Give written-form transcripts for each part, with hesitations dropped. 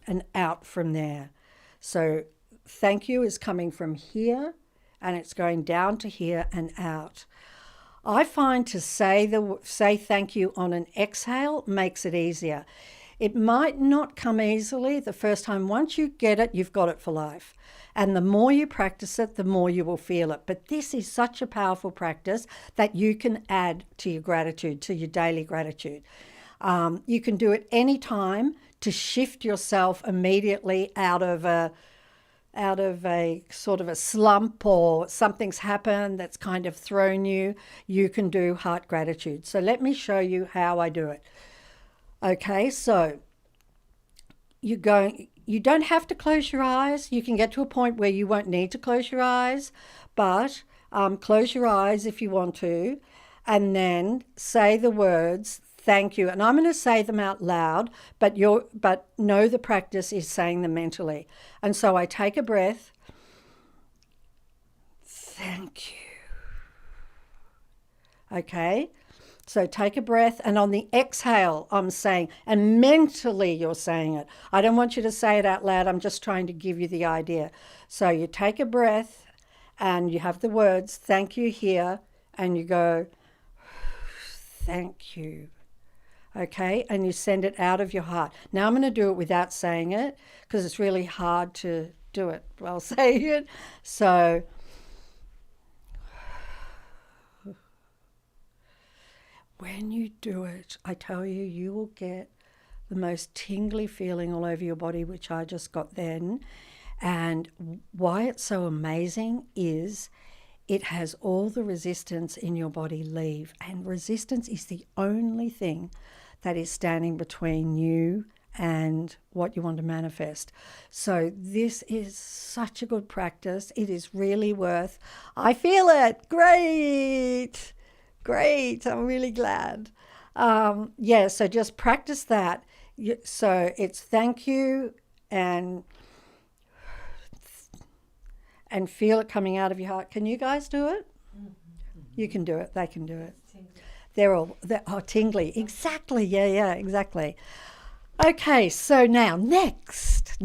and out from there. So thank you is coming from here and it's going down to here and out. I find to say thank you on an exhale makes it easier. It might not come easily the first time. Once you get it, you've got it for life. And the more you practice it, the more you will feel it. But this is such a powerful practice that you can add to your gratitude, to your daily gratitude. You can do it any time to shift yourself immediately out of a sort of a slump, or something's happened that's kind of thrown you. You can do heart gratitude. So let me show you how I do it. Okay, so you don't have to close your eyes. You can get to a point where you won't need to close your eyes, but close your eyes if you want to, and then say the words, thank you. And I'm going to say them out loud, but know the practice is saying them mentally. And so I take a breath. Thank you. Okay. So take a breath, and on the exhale, I'm saying, and mentally you're saying it. I don't want you to say it out loud. I'm just trying to give you the idea. So you take a breath and you have the words, thank you here, and you go, thank you. Okay, and you send it out of your heart. Now I'm going to do it without saying it because it's really hard to do it while saying it. So when you do it, I tell you, you will get the most tingly feeling all over your body, which I just got then. And why it's so amazing is it has all the resistance in your body leave. And resistance is the only thing that is standing between you and what you want to manifest. So this is such a good practice. It is really worth. I feel it. Great. Great. I'm really glad. So just practice that. So it's thank you and feel it coming out of your heart. Can you guys do it? Mm-hmm. You can do it. They can do it. They're tingly. Exactly. Yeah, exactly. Okay, so now next,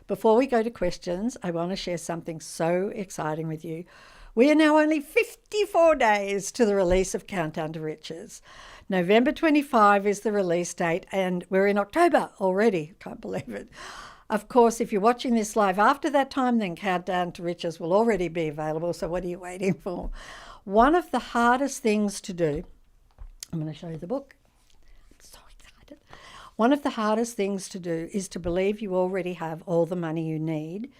before we go to questions, I want to share something so exciting with you. We are now only 54 days to the release of Countdown to Riches. November 25 is the release date, and we're in October already. Can't believe it. Of course, if you're watching this live after that time, then Countdown to Riches will already be available, so what are you waiting for? One of the hardest things to do, I'm going to show you the book. I'm so excited. One of the hardest things to do is to believe you already have all the money you need,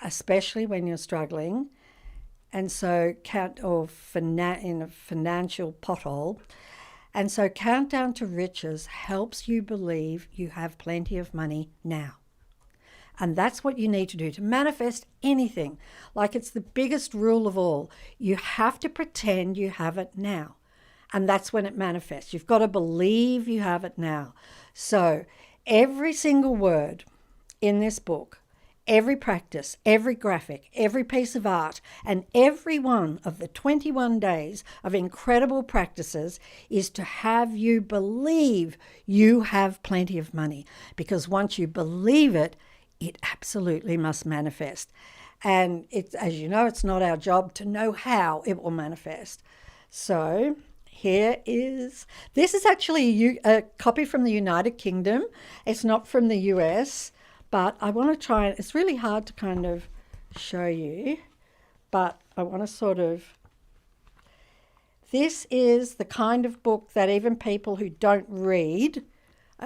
especially when you're struggling. And so in a financial pothole. And so Countdown to Riches helps you believe you have plenty of money now. And that's what you need to do to manifest anything. Like it's the biggest rule of all. You have to pretend you have it now. And that's when it manifests. You've got to believe you have it now. So every single word in this book, every practice, every graphic, every piece of art, and every one of the 21 days of incredible practices is to have you believe you have plenty of money. Because once you believe it, it absolutely must manifest. And it's, as you know, it's not our job to know how it will manifest. So this is actually a copy from the United Kingdom. It's not from the US. But I want to try, it's really hard to kind of show you, but I want to this is the kind of book that even people who don't read,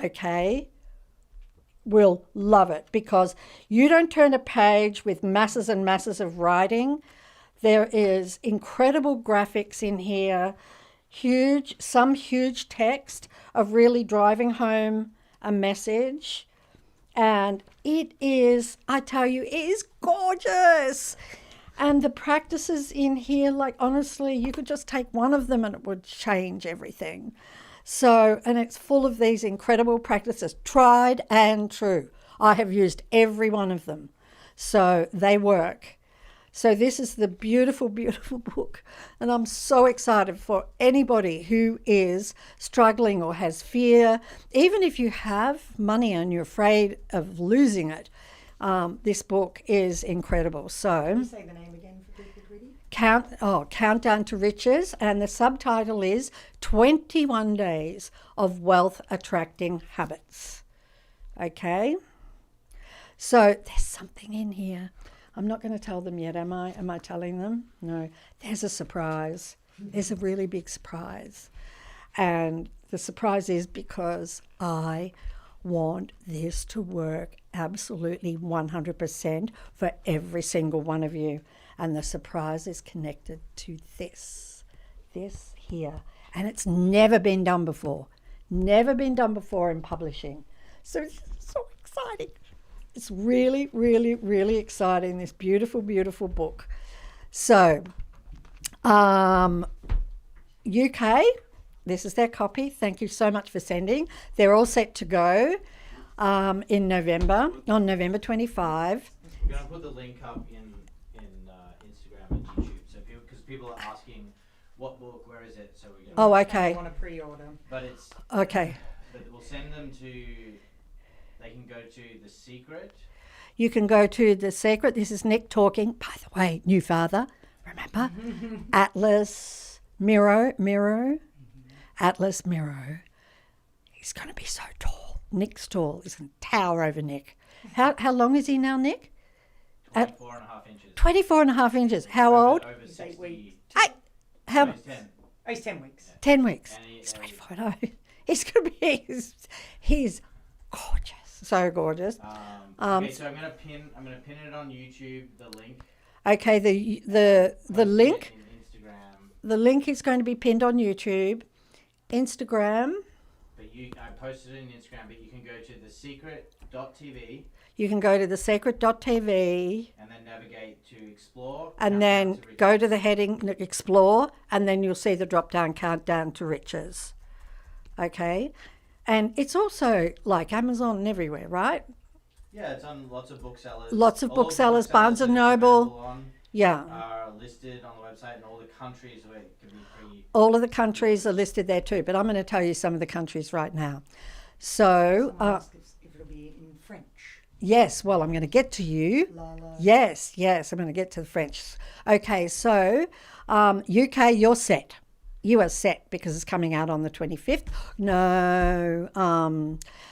okay, will love it, because you don't turn a page with masses and masses of writing. There is incredible graphics in here, some huge text of really driving home a message. And it is, I tell you, it is gorgeous. And the practices in here, like honestly, you could just take one of them and it would change everything. So, and it's full of these incredible practices, tried and true. I have used every one of them. So they work. So this is the beautiful, beautiful book. And I'm so excited for anybody who is struggling or has fear. Even if you have money and you're afraid of losing it, this book is incredible. So, Can you say the name again for people reading? Countdown to Riches. And the subtitle is 21 Days of Wealth Attracting Habits. Okay? So there's something in here. I'm not going to tell them yet, am I? Am I telling them? No. There's a surprise. There's a really big surprise. And the surprise is because I want this to work absolutely 100% for every single one of you. And the surprise is connected to this here. And it's never been done before. Never been done before in publishing. So it's so exciting. It's really, really, really exciting, this beautiful, beautiful book. So, UK, this is their copy. Thank you so much for sending. They're all set to go in November, on November 25. I'm going to put the link up in Instagram and YouTube. So because people are asking, what book, where is it? So we're going Oh, okay. I want to pre-order. But it's... Okay. But we'll send them to... They can go to The Secret. You can go to The Secret. This is Nick talking. By the way, new father, remember? Atlas Miro. Atlas Miro. He's going to be so tall. Nick's tall. He's going to tower over Nick. How long is he now, Nick? 24 and a half inches. 24 and a half inches. How old? Over 60. How? No, he's 10. Oh, he's 10 weeks. 10 weeks. And He's 24 and oh. He's going to be... He's gorgeous. So gorgeous. Okay, so I'm gonna pin it on YouTube. The link. Okay, the link. In Instagram. The link is going to be pinned on YouTube, Instagram. But I posted it in Instagram. But you can go to thesecret.tv. You can go to thesecret.tv. And then navigate to explore. And then go to the heading explore, and then you'll see the drop down countdown to riches. Okay. And it's also like Amazon and everywhere, right? Yeah, it's on lots of booksellers. Lots of booksellers, Barnes and Noble. Yeah. Are listed on the website, and all the countries where it can be free. All of the countries are listed there too, but I'm going to tell you some of the countries right now. So, Someone asked if it'll be in French. yes, well, I'm going to get to you. Lala. Yes, I'm going to get to the French. Okay, so UK, you're set. You are set because it's coming out on the 25th. No.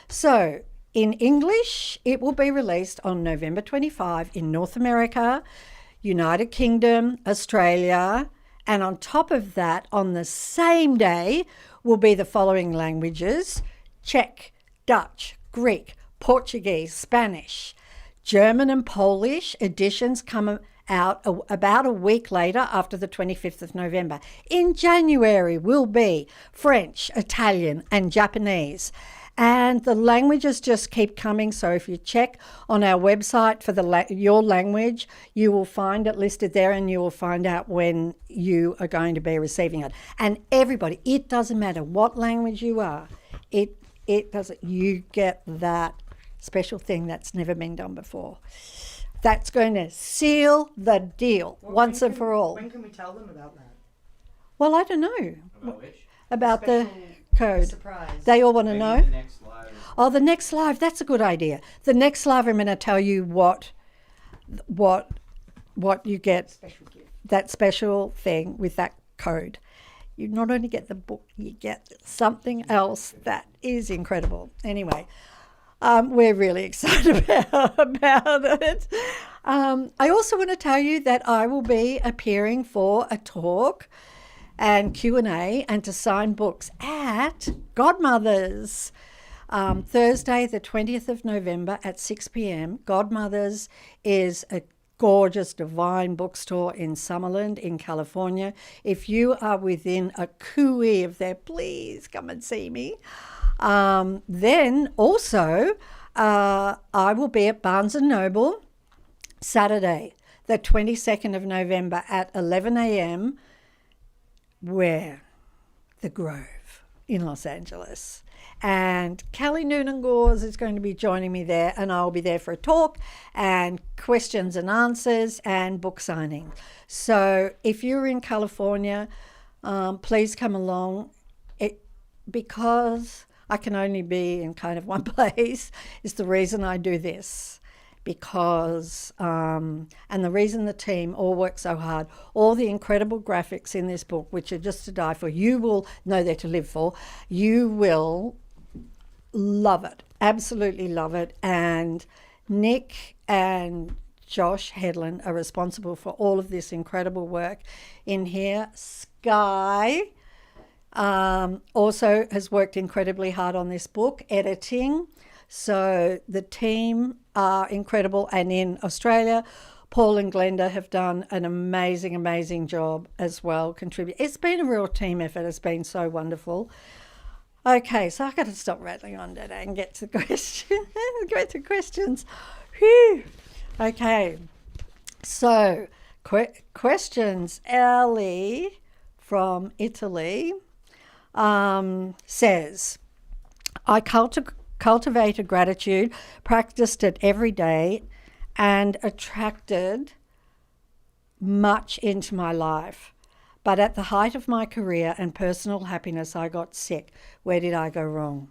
So in English, it will be released on November 25 in North America, United Kingdom, Australia. And on top of that, on the same day, will be the following languages: Czech, Dutch, Greek, Portuguese, Spanish, German and Polish editions come out about a week later after the 25th of November. In January will be French, Italian and Japanese. And the languages just keep coming. So if you check on our website for your language, you will find it listed there, and you will find out when you are going to be receiving it. And everybody, it doesn't matter what language you are, it doesn't, you get that special thing that's never been done before. That's going to seal the deal once and for all. When can we tell them about that? Well, I don't know. About which? About the code. Surprise. They all want to Maybe know. the next live. Oh, the next live, that's a good idea. The next live, I'm going to tell you what you get, Special gift. that special thing with that code. You not only get the book, you get something else that is incredible. Anyway, we're really excited about it. I also want to tell you that I will be appearing for a talk and Q&A and to sign books at Godmother's. Thursday, the 20th of November at 6 p.m. Godmother's is a gorgeous, divine bookstore in Summerland in California. If you are within a cooey of there, please come and see me. Then also, I will be at Barnes and Noble Saturday, the 22nd of November at 11 a.m. where the Grove in Los Angeles. And Kelly Noonan-Gores is going to be joining me there, and I'll be there for a talk and questions and answers and book signing. So if you're in California, please come along. Because I can only be in kind of one place is the reason I do this. Because, and the reason the team all work so hard, all the incredible graphics in this book, which are just to die for, you will know they're to live for, you will love it, absolutely love it. And Nick and Josh Headland are responsible for all of this incredible work in here. Sky also has worked incredibly hard on this book, editing. So the team are incredible. And in Australia, Paul and Glenda have done an amazing, amazing job as well, contribute. It's been a real team effort. It's been so wonderful. Okay, so I've got to stop rattling on today and get to the question. Get to questions. Whew. Okay, so questions. Ellie from Italy says, I cultivated gratitude, practiced it every day, and attracted much into my life. But at the height of my career and personal happiness, I got sick. Where did I go wrong?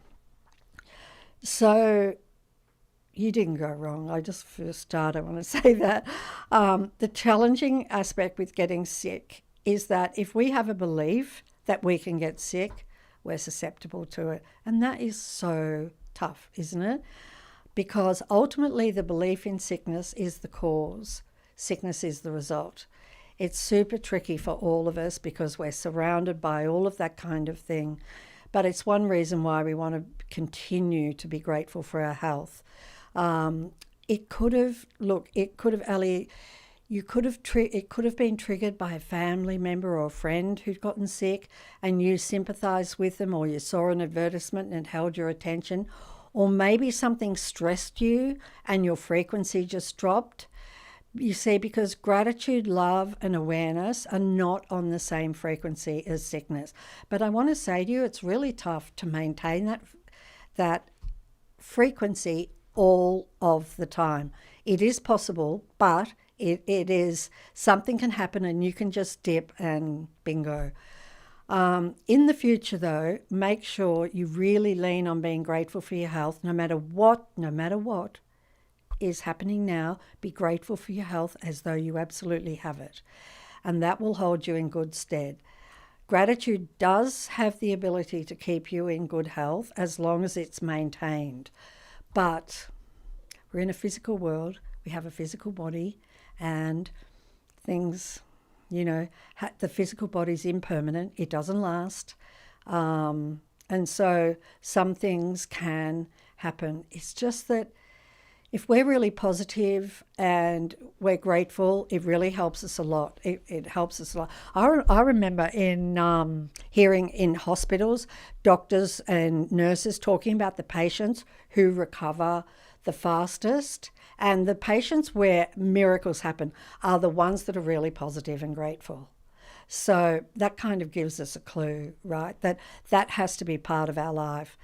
So you didn't go wrong. I just first started, I want to say that. The challenging aspect with getting sick is that if we have a belief that we can get sick, we're susceptible to it. And that is so tough, isn't it? Because ultimately the belief in sickness is the cause. Sickness is the result. It's super tricky for all of us because we're surrounded by all of that kind of thing. But it's one reason why we want to continue to be grateful for our health. It could have, Ellie, it could have been triggered by a family member or a friend who'd gotten sick and you sympathised with them, or you saw an advertisement and it held your attention, or maybe something stressed you and your frequency just dropped. You see, because gratitude, love and awareness are not on the same frequency as sickness. But I want to say to you, it's really tough to maintain that frequency all of the time. It is possible, but it is, something can happen and you can just dip and bingo. In the future though, make sure you really lean on being grateful for your health, no matter what is happening now. Be grateful for your health as though you absolutely have it. And that will hold you in good stead. Gratitude does have the ability to keep you in good health as long as it's maintained. But we're in a physical world. We have a physical body and things, the physical body's impermanent. It doesn't last. And so some things can happen. It's just that if we're really positive and we're grateful, it really helps us a lot. It helps us a lot. I remember in hearing in hospitals, doctors and nurses talking about the patients who recover the fastest, and the patients where miracles happen are the ones that are really positive and grateful. So that kind of gives us a clue, right? That has to be part of our life.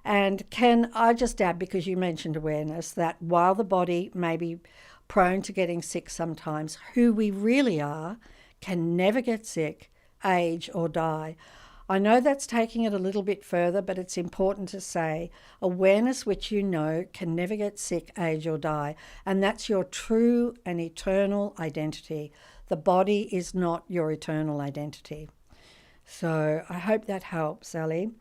And can I just add, because you mentioned awareness, that while the body may be prone to getting sick sometimes, who we really are can never get sick, age or die. I know that's taking it a little bit further, but it's important to say awareness, which can never get sick, age or die. And that's your true and eternal identity. The body is not your eternal identity. So I hope that helps, Ellie.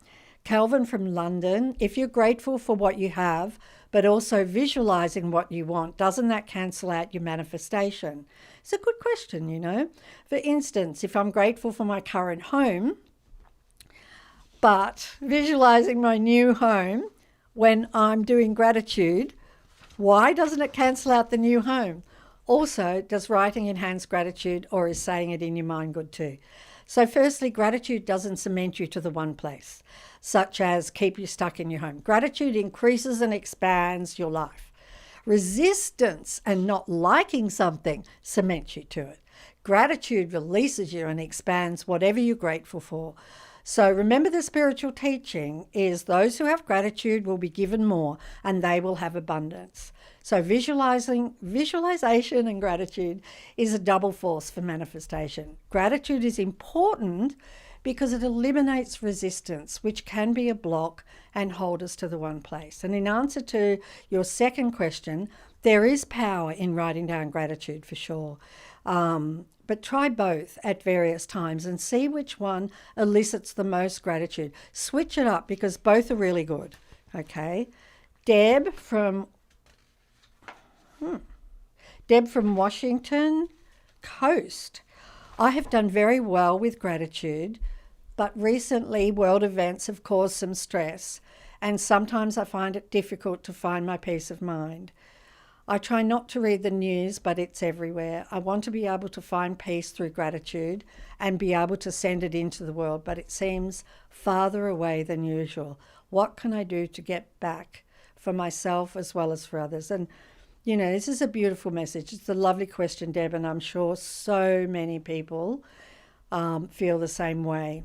Calvin from London, if you're grateful for what you have, but also visualizing what you want, doesn't that cancel out your manifestation? It's a good question, For instance, if I'm grateful for my current home, but visualizing my new home when I'm doing gratitude, why doesn't it cancel out the new home? Also, does writing enhance gratitude, or is saying it in your mind good too? So firstly, gratitude doesn't cement you to the one place, such as keep you stuck in your home. Gratitude increases and expands your life. Resistance and not liking something cements you to it. Gratitude releases you and expands whatever you're grateful for. So remember, the spiritual teaching is those who have gratitude will be given more and they will have abundance. So visualization and gratitude is a double force for manifestation. Gratitude is important because it eliminates resistance, which can be a block and hold us to the one place. And in answer to your second question, there is power in writing down gratitude for sure. But try both at various times and see which one elicits the most gratitude. Switch it up because both are really good. Okay. Deb from Washington Coast. I have done very well with gratitude, but recently world events have caused some stress, and sometimes I find it difficult to find my peace of mind. I try not to read the news, but it's everywhere. I want to be able to find peace through gratitude and be able to send it into the world, but it seems farther away than usual. What can I do to get back for myself as well as for others? And, you know, this is a beautiful message. It's a lovely question, Deb, and I'm sure so many people feel the same way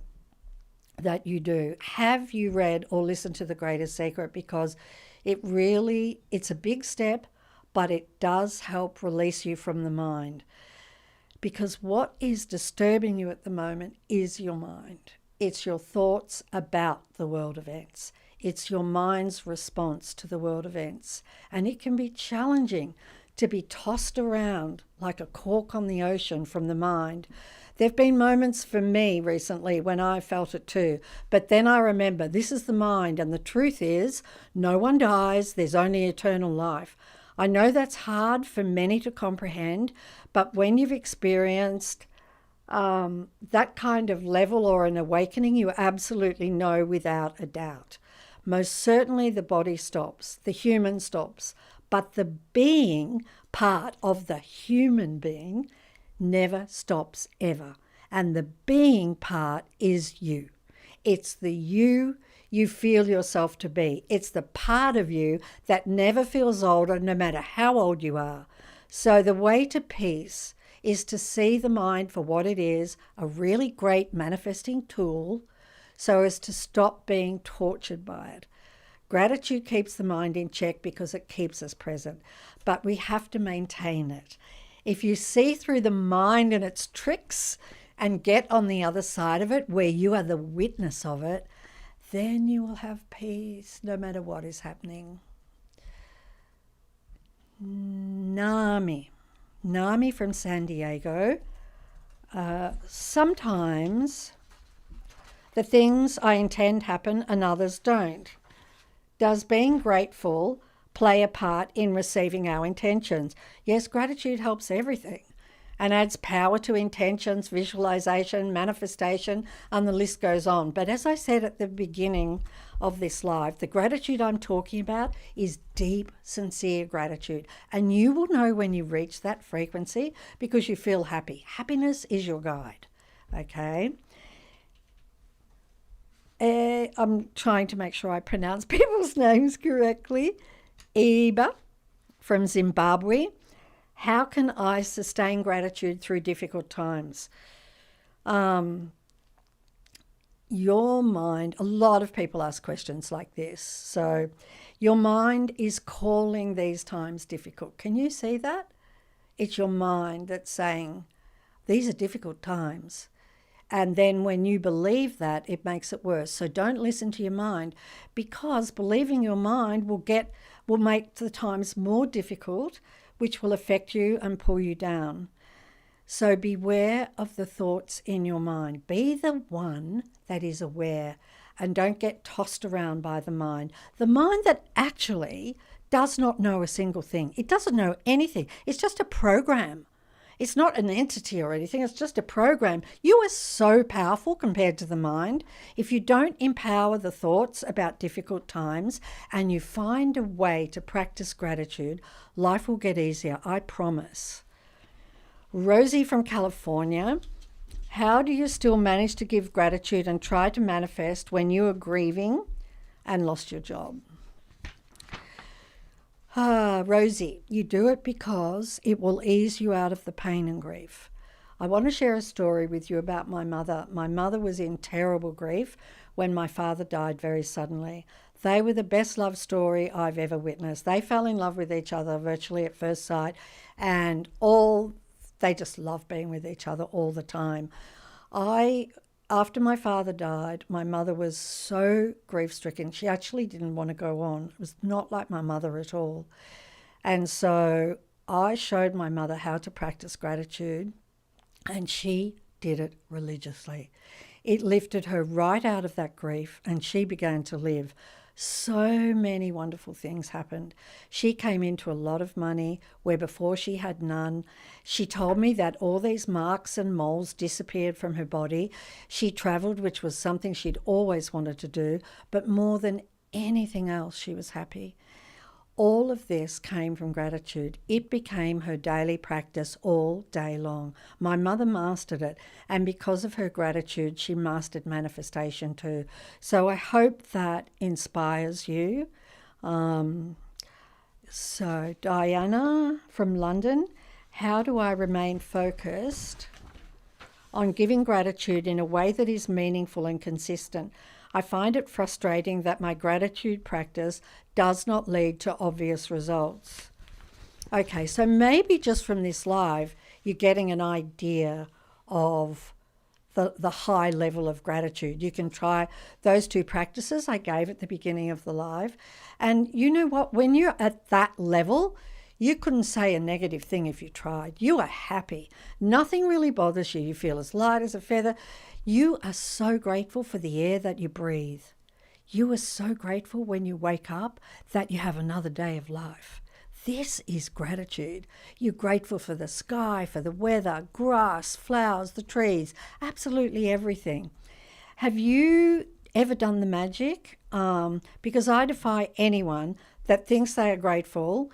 that you do. Have you read or listened to The Greatest Secret? Because it's a big step, but it does help release you from the mind. Because what is disturbing you at the moment is your mind. It's your thoughts about the world events. It's your mind's response to the world events. And it can be challenging to be tossed around like a cork on the ocean from the mind. There have been moments for me recently when I felt it too, but then I remember this is the mind, and the truth is no one dies, there's only eternal life. I know that's hard for many to comprehend, but when you've experienced that kind of level or an awakening, you absolutely know without a doubt. Most certainly the body stops, the human stops, but the being part of the human being never stops ever. And the being part is you. It's the you feel yourself to be. It's the part of you that never feels older, no matter how old you are. So the way to peace is to see the mind for what it is, a really great manifesting tool, so as to stop being tortured by it. Gratitude keeps the mind in check because it keeps us present, but we have to maintain it. If you see through the mind and its tricks and get on the other side of it, where you are the witness of it, then you will have peace no matter what is happening. Nami from San Diego. Sometimes the things I intend happen and others don't. Does being grateful play a part in receiving our intentions? Yes, gratitude helps everything and adds power to intentions, visualization, manifestation, and the list goes on. But as I said at the beginning of this live, the gratitude I'm talking about is deep, sincere gratitude. And you will know when you reach that frequency because you feel happy. Happiness is your guide, okay? I'm trying to make sure I pronounce people's names correctly. Eba from Zimbabwe. How can I sustain gratitude through difficult times? Your mind, a lot of people ask questions like this. So your mind is calling these times difficult. Can you see that? It's your mind that's saying, these are difficult times. And then when you believe that, it makes it worse. So don't listen to your mind, because believing your mind will make the times more difficult, which will affect you and pull you down. So beware of the thoughts in your mind. Be the one that is aware and don't get tossed around by the mind. The mind that actually does not know a single thing. It doesn't know anything. It's just a program. It's not an entity or anything. It's just a program. You are so powerful compared to the mind. If you don't empower the thoughts about difficult times and you find a way to practice gratitude, life will get easier, I promise. Rosie from California. How do you still manage to give gratitude and try to manifest when you are grieving and lost your job? Rosie, you do it because it will ease you out of the pain and grief. I want to share a story with you about my mother. My mother was in terrible grief when my father died very suddenly. They were the best love story I've ever witnessed. They fell in love with each other virtually at first sight, and they just loved being with each other all the time. After my father died, my mother was so grief-stricken. She actually didn't want to go on. It was not like my mother at all. And so I showed my mother how to practice gratitude, and she did it religiously. It lifted her right out of that grief, and she began to live. So many wonderful things happened. She came into a lot of money where before she had none. She told me that all these marks and moles disappeared from her body. She travelled, which was something she'd always wanted to do, but more than anything else, she was happy. All of this came from gratitude. It became her daily practice all day long. My mother mastered it, and because of her gratitude, she mastered manifestation too. So I hope that inspires you. So Diana from London, how do I remain focused on giving gratitude in a way that is meaningful and consistent? I find it frustrating that my gratitude practice does not lead to obvious results. Okay, so maybe just from this live, you're getting an idea of the high level of gratitude. You can try those two practices I gave at the beginning of the live. And you know what? When you're at that level, you couldn't say a negative thing if you tried. You are happy. Nothing really bothers you. You feel as light as a feather. You are so grateful for the air that you breathe. You are so grateful when you wake up that you have another day of life. This is gratitude. You're grateful for the sky, for the weather, grass, flowers, the trees, absolutely everything. Have you ever done the magic? Because I defy anyone that thinks they are grateful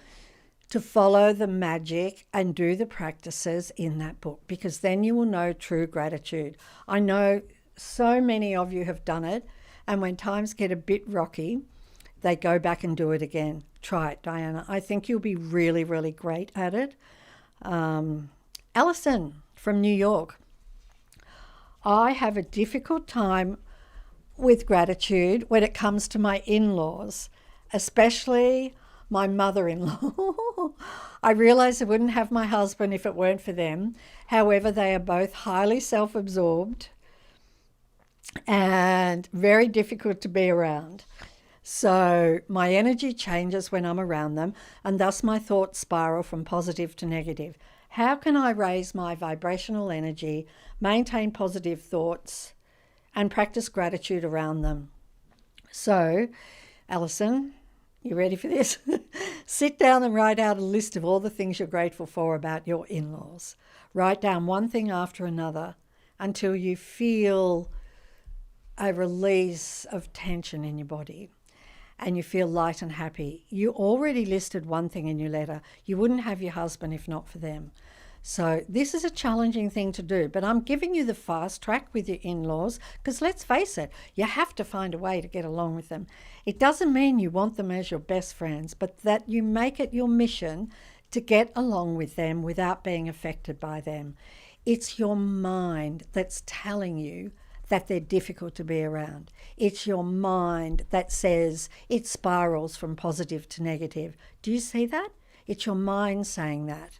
to follow the magic and do the practices in that book, because then you will know true gratitude. I know so many of you have done it, and when times get a bit rocky, they go back and do it again. Try it, Diana. I think you'll be really, really great at it. Alison from New York. I have a difficult time with gratitude when it comes to my in-laws, especially my mother-in-law. I realize I wouldn't have my husband if it weren't for them. However, they are both highly self-absorbed and very difficult to be around. So my energy changes when I'm around them, and thus my thoughts spiral from positive to negative. How can I raise my vibrational energy, maintain positive thoughts, and practice gratitude around them? So, Alison, you ready for this? Sit down and write out a list of all the things you're grateful for about your in-laws. Write down one thing after another until you feel a release of tension in your body and you feel light and happy. You already listed one thing in your letter. You wouldn't have your husband if not for them. So this is a challenging thing to do, but I'm giving you the fast track with your in-laws because let's face it, you have to find a way to get along with them. It doesn't mean you want them as your best friends, but that you make it your mission to get along with them without being affected by them. It's your mind that's telling you that they're difficult to be around. It's your mind that says it spirals from positive to negative. Do you see that? It's your mind saying that.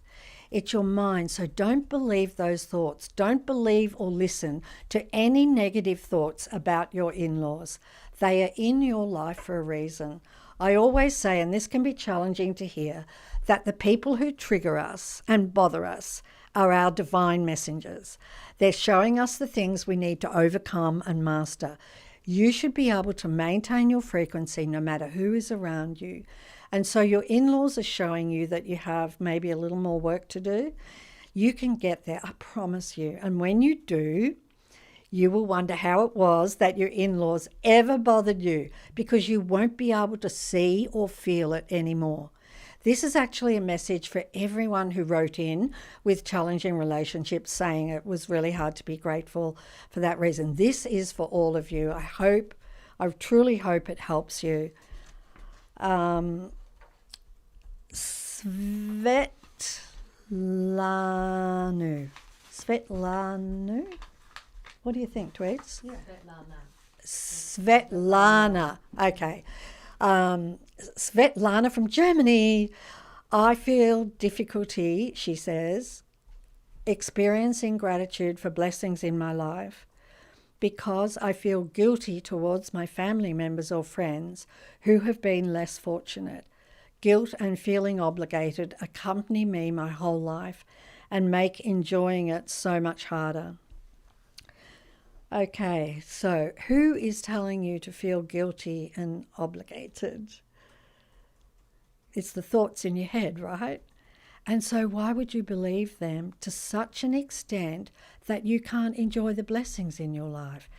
It's your mind. So don't believe those thoughts. Don't believe or listen to any negative thoughts about your in-laws. They are in your life for a reason. I always say, and this can be challenging to hear, that the people who trigger us and bother us are our divine messengers. They're showing us the things we need to overcome and master. You should be able to maintain your frequency no matter who is around you. And so your in-laws are showing you that you have maybe a little more work to do. You can get there, I promise you. And when you do, you will wonder how it was that your in-laws ever bothered you, because you won't be able to see or feel it anymore. This is actually a message for everyone who wrote in with challenging relationships saying it was really hard to be grateful for that reason. This is for all of you. I truly hope it helps you. Svetlana Svetlana. What do you think, Tweets? Yeah. Svetlana. Okay. Svetlana from Germany. I feel difficulty, she says, experiencing gratitude for blessings in my life because I feel guilty towards my family members or friends who have been less fortunate. Guilt and feeling obligated accompany me my whole life and make enjoying it so much harder. Okay, so who is telling you to feel guilty and obligated? It's the thoughts in your head, right? And so why would you believe them to such an extent that you can't enjoy the blessings in your life?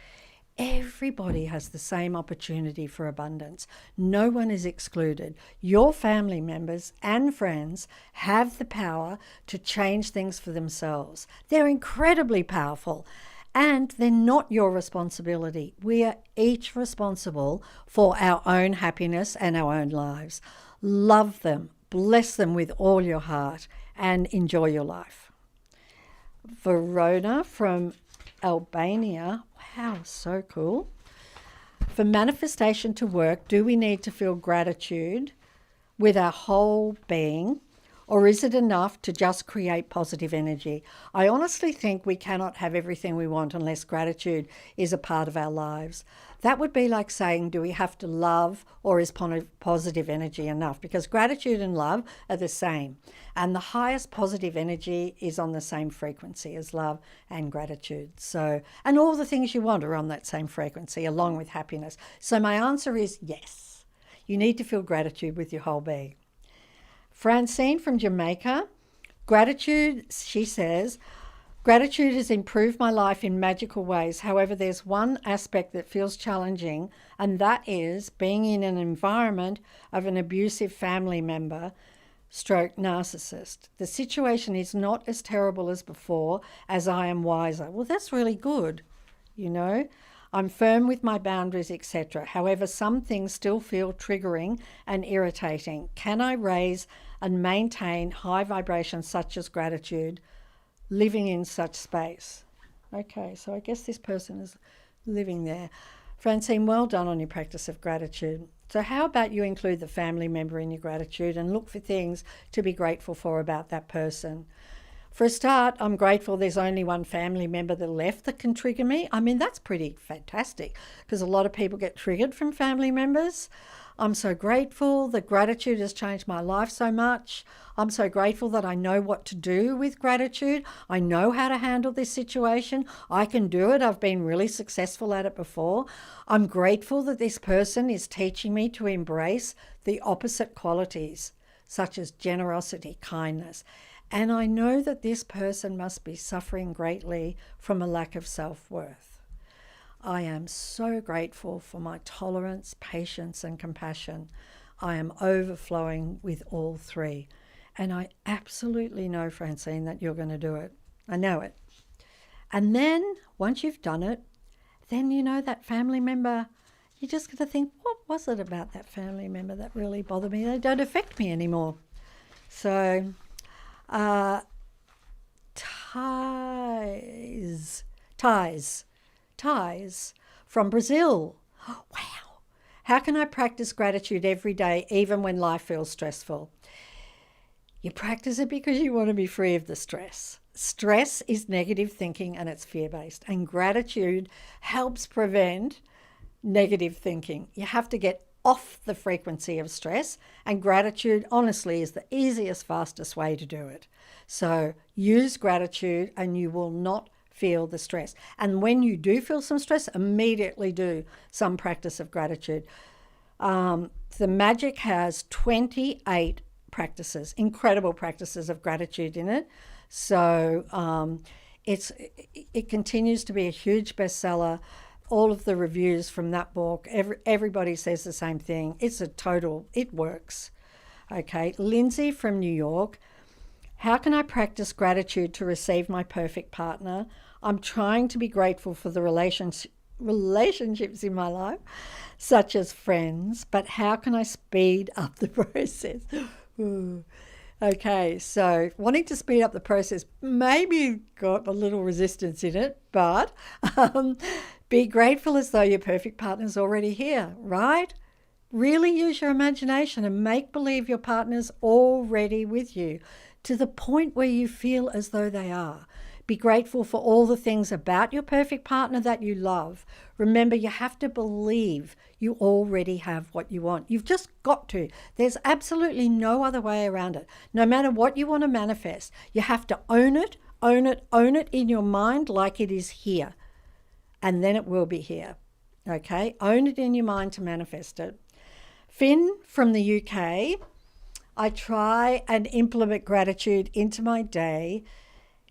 Everybody has the same opportunity for abundance. No one is excluded. Your family members and friends have the power to change things for themselves. They're incredibly powerful. And they're not your responsibility. We are each responsible for our own happiness and our own lives. Love them, bless them with all your heart, and enjoy your life. Verona from Albania. Wow, so cool. For manifestation to work, do we need to feel gratitude with our whole being? Or is it enough to just create positive energy? I honestly think we cannot have everything we want unless gratitude is a part of our lives. That would be like saying, do we have to love or is positive energy enough? Because gratitude and love are the same. And the highest positive energy is on the same frequency as love and gratitude. So, and all the things you want are on that same frequency along with happiness. So my answer is yes. You need to feel gratitude with your whole being. Francine from Jamaica, gratitude, she says, gratitude has improved my life in magical ways. However, there's one aspect that feels challenging, and that is being in an environment of an abusive family member stroke narcissist. The situation is not as terrible as before, as I am wiser. Well, that's really good, you know. I'm firm with my boundaries, etc. However, some things still feel triggering and irritating. Can I raise and maintain high vibrations such as gratitude, living in such space? Okay, so I guess this person is living there. Francine, well done on your practice of gratitude. So how about you include the family member in your gratitude and look for things to be grateful for about that person? For a start, I'm grateful there's only one family member that left that can trigger me. I mean, that's pretty fantastic because a lot of people get triggered from family members. I'm so grateful that gratitude has changed my life so much. I'm so grateful that I know what to do with gratitude. I know how to handle this situation. I can do it. I've been really successful at it before. I'm grateful that this person is teaching me to embrace the opposite qualities, such as generosity, kindness. And I know that this person must be suffering greatly from a lack of self-worth. I am so grateful for my tolerance, patience, and compassion. I am overflowing with all three. And I absolutely know, Francine, that you're going to do it. I know it. And then, once you've done it, then you know that family member, you're just going to think, what was it about that family member that really bothered me? They don't affect me anymore. So... Ties from Brazil. Wow. How can I practice gratitude every day, even when life feels stressful? You practice it because you want to be free of the stress. Stress is negative thinking and it's fear-based. And gratitude helps prevent negative thinking. You have to get off the frequency of stress, and gratitude honestly is the easiest, fastest way to do it. So use gratitude and you will not feel the stress. And when you do feel some stress, immediately do some practice of gratitude. The Magic has 28 practices, incredible practices of gratitude in it. So it continues to be a huge bestseller. All of the reviews from that book, everybody says the same thing. It works. Okay, Lindsay from New York. How can I practice gratitude to receive my perfect partner? I'm trying to be grateful for the relationships in my life, such as friends, but how can I speed up the process? Ooh. Okay, so wanting to speed up the process maybe got a little resistance in it, but be grateful as though your perfect partner's already here, right? Really use your imagination and make believe your partner's already with you to the point where you feel as though they are. Be grateful for all the things about your perfect partner that you love. Remember, you have to believe you already have what you want. You've just got to. There's absolutely no other way around it. No matter what you want to manifest, you have to own it, own it, own it in your mind like it is here. And then it will be here. Okay? Own it in your mind to manifest it. Finn from the UK, I try and implement gratitude into my day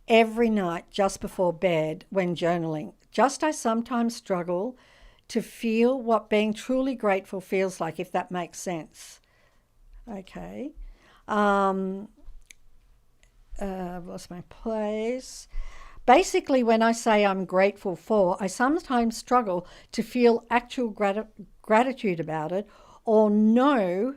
every night just before bed when journaling. I sometimes struggle to feel what being truly grateful feels like, if that makes sense. Okay. I've lost my place. Basically, when I say I'm grateful for, I sometimes struggle to feel actual gratitude about it or know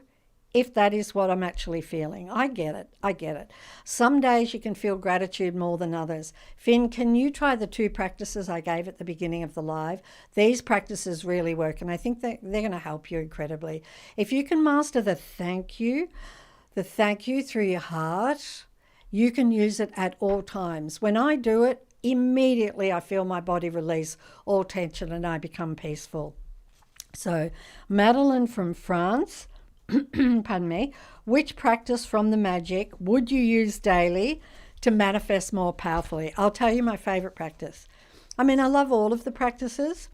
if that is what I'm actually feeling. I get it. Some days you can feel gratitude more than others. Finn, can you try the 2 practices I gave at the beginning of the live? These practices really work, and I think that they're going to help you incredibly. If you can master the thank you through your heart, you can use it at all times. When I do it, immediately I feel my body release all tension and I become peaceful. So, Madeline from France, pardon me, which practice from the magic would you use daily to manifest more powerfully? I'll tell you my favorite practice. I mean, I love all of the practices,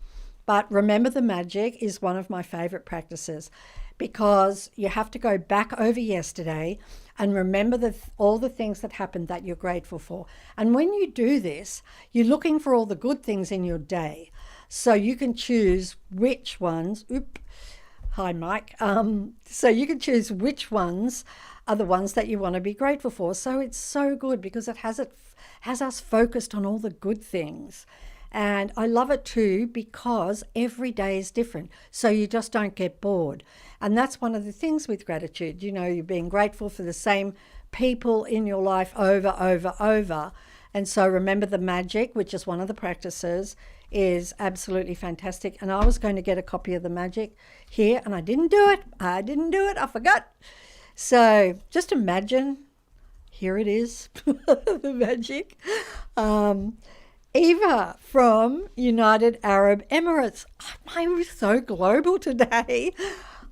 but remember the magic is one of my favorite practices because you have to go back over yesterday and remember all the things that happened that you're grateful for. And when you do this, you're looking for all the good things in your day. So you can choose which ones, hi, Mike. So you can choose which ones are the ones that you want to be grateful for. So it's so good because it has us focused on all the good things. And I love it too because every day is different. So you just don't get bored. And that's one of the things with gratitude. You know, you're being grateful for the same people in your life over. And so remember the magic, which is one of the practices, is absolutely fantastic. And I was going to get a copy of the magic here and I didn't do it. I forgot. So just imagine, here it is, the magic. Eva from United Arab Emirates. I'm so global today.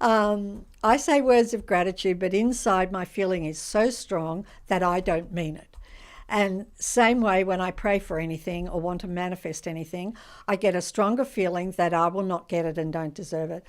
I say words of gratitude, but inside my feeling is so strong that I don't mean it. And same way when I pray for anything or want to manifest anything, I get a stronger feeling that I will not get it and don't deserve it.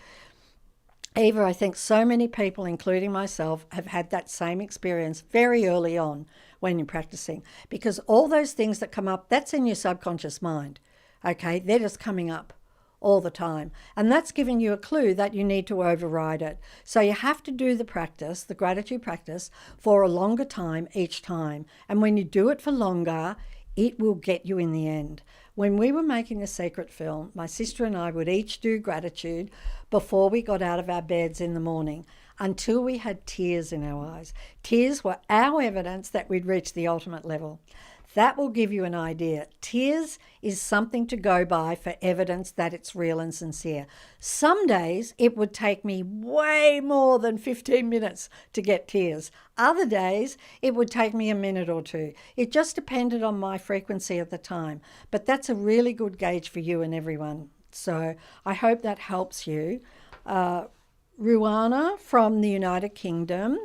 Eva, I think so many people, including myself, have had that same experience very early on when you're practicing, because all those things that come up, that's in your subconscious mind. Okay, they're just coming up all the time. And that's giving you a clue that you need to override it. So you have to do the practice, the gratitude practice, for a longer time each time. And when you do it for longer, it will get you in the end. When we were making the Secret film, my sister and I would each do gratitude before we got out of our beds in the morning until we had tears in our eyes. Tears were our evidence that we'd reached the ultimate level. That will give you an idea. Tears is something to go by for evidence that it's real and sincere. Some days it would take me way more than 15 minutes to get tears. Other days it would take me a minute or two. It just depended on my frequency at the time. But that's a really good gauge for you and everyone. So I hope that helps you. Rhonda from the United Kingdom.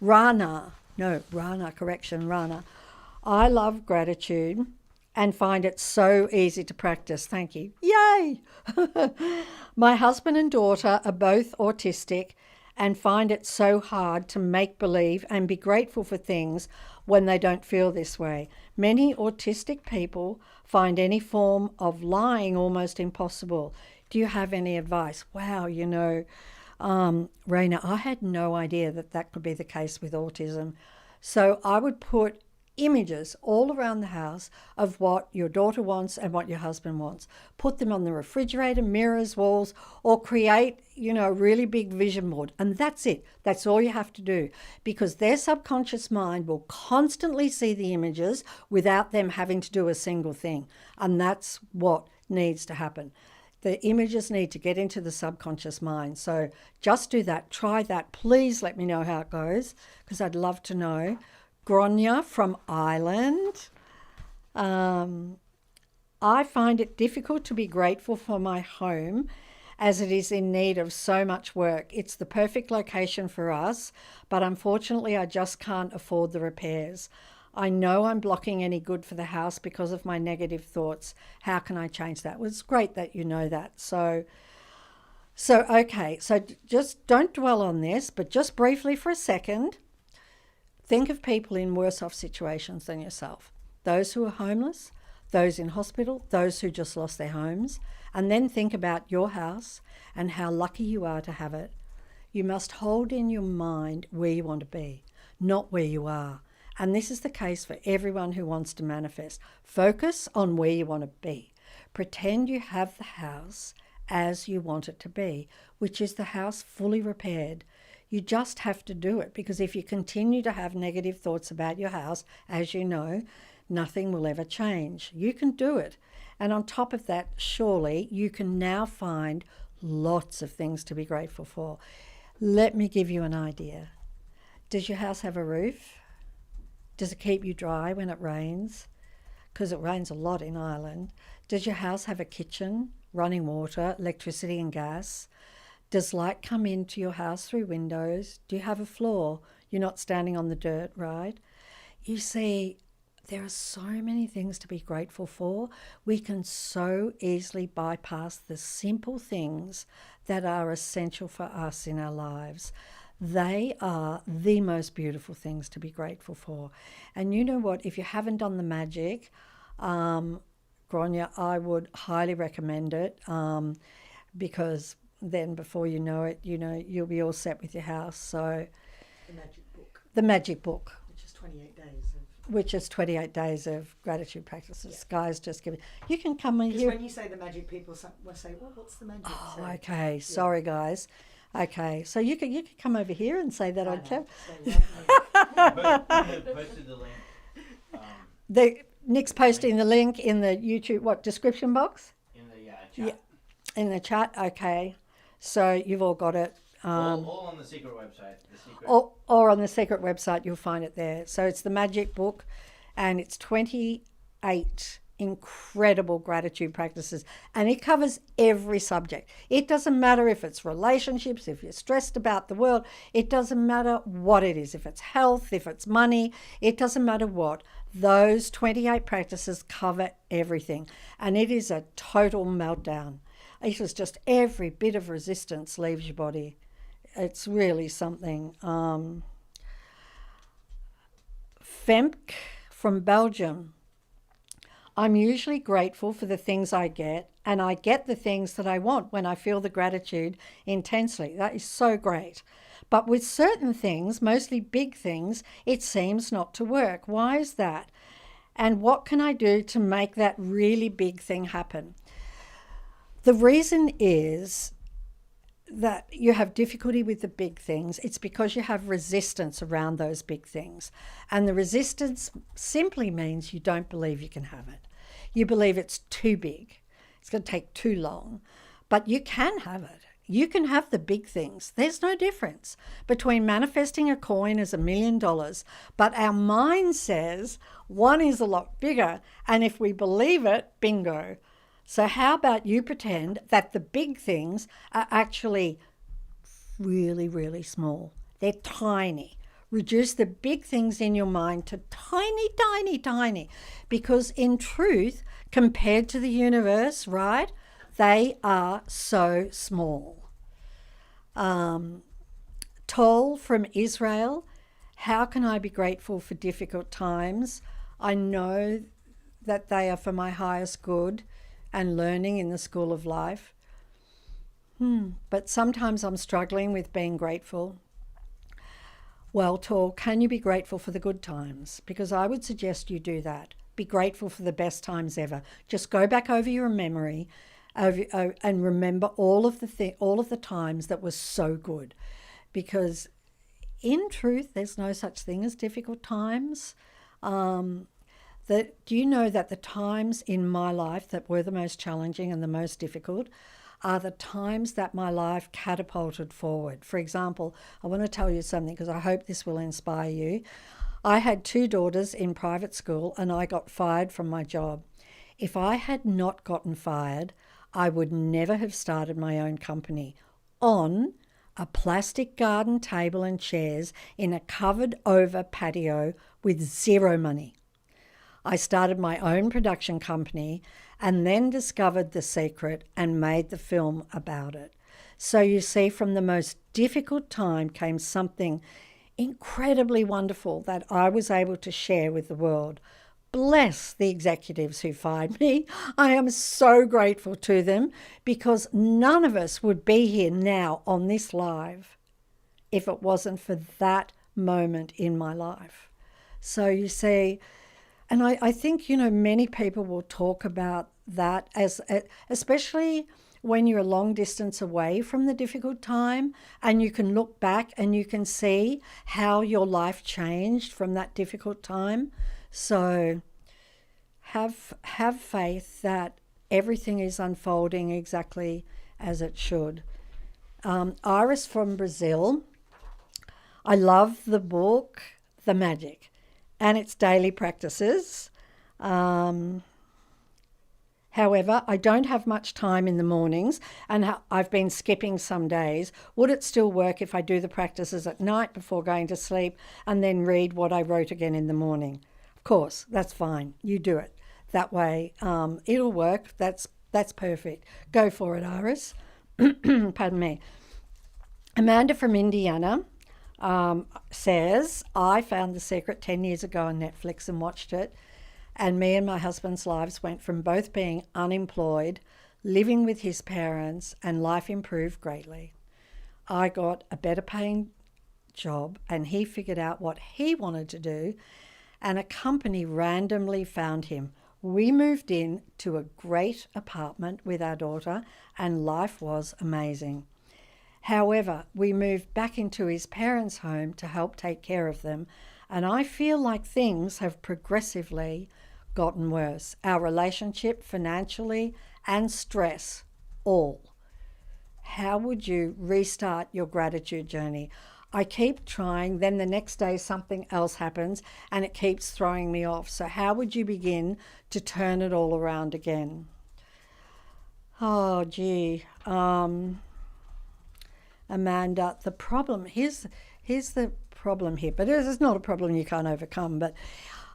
Rana. I love gratitude and find it so easy to practice. Thank you. Yay! My husband and daughter are both autistic and find it so hard to make believe and be grateful for things when they don't feel this way. Many autistic people find any form of lying almost impossible. Do you have any advice? Wow, Raina, I had no idea that could be the case with autism. So I would put images all around the house of what your daughter wants and what your husband wants. Put them on the refrigerator, mirrors, walls, or create, a really big vision board. And that's it. That's all you have to do, because their subconscious mind will constantly see the images without them having to do a single thing. And that's what needs to happen. The images need to get into the subconscious mind. So just do that. Try that. Please let me know how it goes, because I'd love to know. Gronya from Ireland. I find it difficult to be grateful for my home as it is in need of so much work. It's the perfect location for us, but unfortunately I just can't afford the repairs. I know I'm blocking any good for the house because of my negative thoughts. How can I change that? Well, it's great that you know that. So okay, so just don't dwell on this, but just briefly for a second, think of people in worse off situations than yourself. Those who are homeless, those in hospital, those who just lost their homes, and then think about your house and how lucky you are to have it. You must hold in your mind where you want to be, not where you are. And this is the case for everyone who wants to manifest. Focus on where you want to be. Pretend you have the house as you want it to be, which is the house fully repaired. You just have to do it, because if you continue to have negative thoughts about your house, as you know, nothing will ever change. You can do it. And on top of that, surely you can now find lots of things to be grateful for. Let me give you an idea. Does your house have a roof? Does it keep you dry when it rains? Because it rains a lot in Ireland. Does your house have a kitchen, running water, electricity and gas? Does light come into your house through windows? Do you have a floor? You're not standing on the dirt, right? You see, there are so many things to be grateful for. We can so easily bypass the simple things that are essential for us in our lives. They are the most beautiful things to be grateful for. And you know what? If you haven't done the magic, Gronya, I would highly recommend it, because then before you know it, you'll be all set with your house. So The magic book, the magic book, which is 28 days which is 28 days of gratitude practices. Yeah. Guys, just give it. You can come in Because here. when you say the magic, people will say, well, what's the magic? Oh, So, okay. Sorry, guys. Okay, so you can come over here and say that no, on camera. stay right there. But posted the link Nick's posting the link in the YouTube description box in the chat. Yeah. in the chat. Okay, so you've all got it. All on the secret website. Or on the secret website, you'll find it there. So it's the magic book, and it's 28 incredible gratitude practices, and it covers every subject. It doesn't matter if it's relationships, if you're stressed about the world, it doesn't matter what it is, if it's health, if it's money, it doesn't matter what. Those 28 practices cover everything, and it is a total meltdown. It is just every bit of resistance leaves your body. It's really something. Femke from Belgium. I'm usually grateful for the things I get, and I get the things that I want when I feel the gratitude intensely. That is so great. But with certain things, mostly big things, it seems not to work. Why is that? And what can I do to make that really big thing happen? The reason is that you have difficulty with the big things. It's because you have resistance around those big things. And the resistance simply means you don't believe you can have it. You believe it's too big. It's going to take too long. But you can have it. You can have the big things. There's no difference between manifesting a coin as $1 million, but our mind says one is a lot bigger, and if we believe it, bingo. So how about you pretend that the big things are actually really, really small. They're tiny. Reduce the big things in your mind to tiny, tiny, tiny. Because in truth, compared to the universe, right, they are so small. Tol from Israel. How can I be grateful for difficult times? I know that they are for my highest good and learning in the school of life. But sometimes I'm struggling with being grateful. Well, Tor, can you be grateful for the good times? Because I would suggest you do that. Be grateful for the best times ever. Just go back over your memory and remember all of the times that were so good. Because in truth, there's no such thing as difficult times. Do you know that the times in my life that were the most challenging and the most difficult are the times that my life catapulted forward? For example, I want to tell you something because I hope this will inspire you. I had 2 daughters in private school and I got fired from my job. If I had not gotten fired, I would never have started my own company on a plastic garden table and chairs in a covered over patio with zero money. I started my own production company and then discovered the secret and made the film about it. So you see, from the most difficult time came something incredibly wonderful that I was able to share with the world. Bless the executives who fired me. I am so grateful to them because none of us would be here now on this live if it wasn't for that moment in my life. So you see, and I think, many people will talk about that especially when you're a long distance away from the difficult time and you can look back and you can see how your life changed from that difficult time. So have faith that everything is unfolding exactly as it should. Iris from Brazil, I love the book, The Magic, and its daily practices. However, I don't have much time in the mornings and I've been skipping some days. Would it still work if I do the practices at night before going to sleep and then read what I wrote again in the morning? Of course, that's fine. You do it. That way, it'll work. That's perfect. Go for it, Iris. Pardon me. Amanda from Indiana says, I found The Secret 10 years ago on Netflix and watched it. And me and my husband's lives went from both being unemployed, living with his parents, and life improved greatly. I got a better paying job and he figured out what he wanted to do, and a company randomly found him. We moved in to a great apartment with our daughter and life was amazing. However, we moved back into his parents' home to help take care of them, and I feel like things have progressively gotten worse. Our relationship, financially, and stress, all. How would you restart your gratitude journey? I keep trying, then the next day something else happens and it keeps throwing me off. So how would you begin to turn it all around again? Oh, gee. Amanda, the problem, here's the problem here, but it's not a problem you can't overcome, but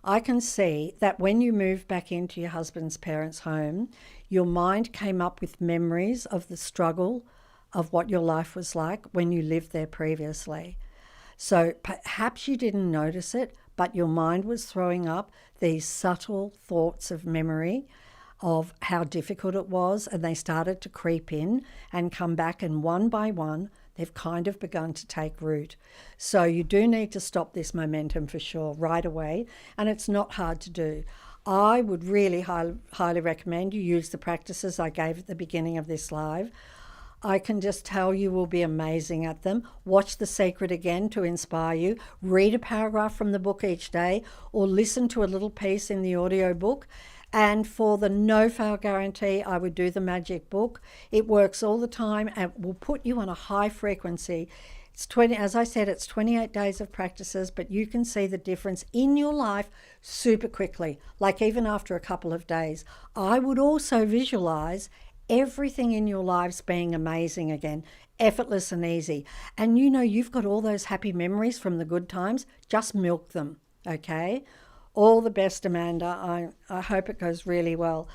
I can see that when you moved back into your husband's parents' home, your mind came up with memories of the struggle of what your life was like when you lived there previously. So perhaps you didn't notice it, but your mind was throwing up these subtle thoughts of memory of how difficult it was, and they started to creep in and come back, and one by one, they've kind of begun to take root. So you do need to stop this momentum for sure right away, and it's not hard to do. I would really highly recommend you use the practices I gave at the beginning of this live. I can just tell you will be amazing at them. Watch The Secret again to inspire you. Read a paragraph from the book each day or listen to a little piece in the audio book. And for the no-fail guarantee, I would do the magic book. It works all the time and will put you on a high frequency. It's 20, as I said, it's 28 days of practices, but you can see the difference in your life super quickly, like even after a couple of days. I would also visualize everything in your lives being amazing again, effortless and easy. And you've got all those happy memories from the good times. Just milk them, okay? All the best, Amanda. I hope it goes really well.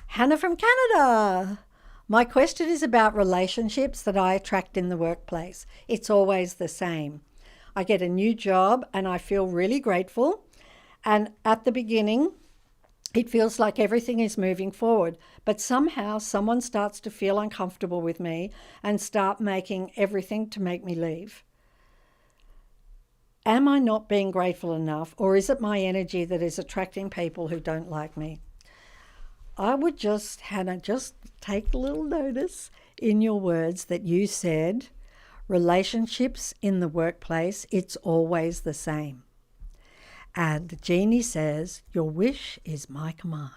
Hannah from Canada. My question is about relationships that I attract in the workplace. It's always the same. I get a new job and I feel really grateful. And at the beginning, it feels like everything is moving forward, but somehow someone starts to feel uncomfortable with me and start making everything to make me leave. Am I not being grateful enough, or is it my energy that is attracting people who don't like me? I would just, Hannah, just take a little notice in your words that you said, relationships in the workplace, it's always the same. And the genie says, your wish is my command.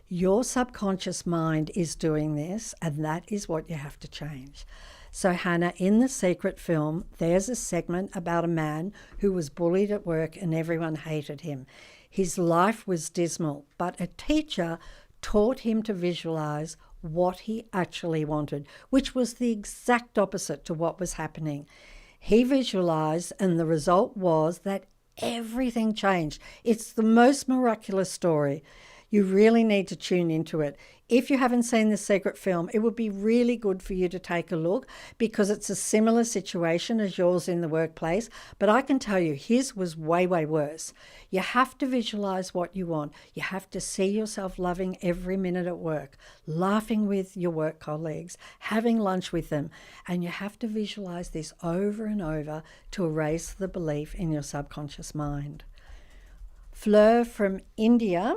Your subconscious mind is doing this, and that is what you have to change. So, Hannah, in The Secret film, there's a segment about a man who was bullied at work and everyone hated him. His life was dismal, but a teacher taught him to visualize what he actually wanted, which was the exact opposite to what was happening. He visualized, and the result was that everything changed. It's the most miraculous story. You really need to tune into it. If you haven't seen The Secret film, it would be really good for you to take a look, because it's a similar situation as yours in the workplace. But I can tell you, his was way, way worse. You have to visualize what you want. You have to see yourself loving every minute at work, laughing with your work colleagues, having lunch with them. And you have to visualize this over and over to erase the belief in your subconscious mind. Fleur from India.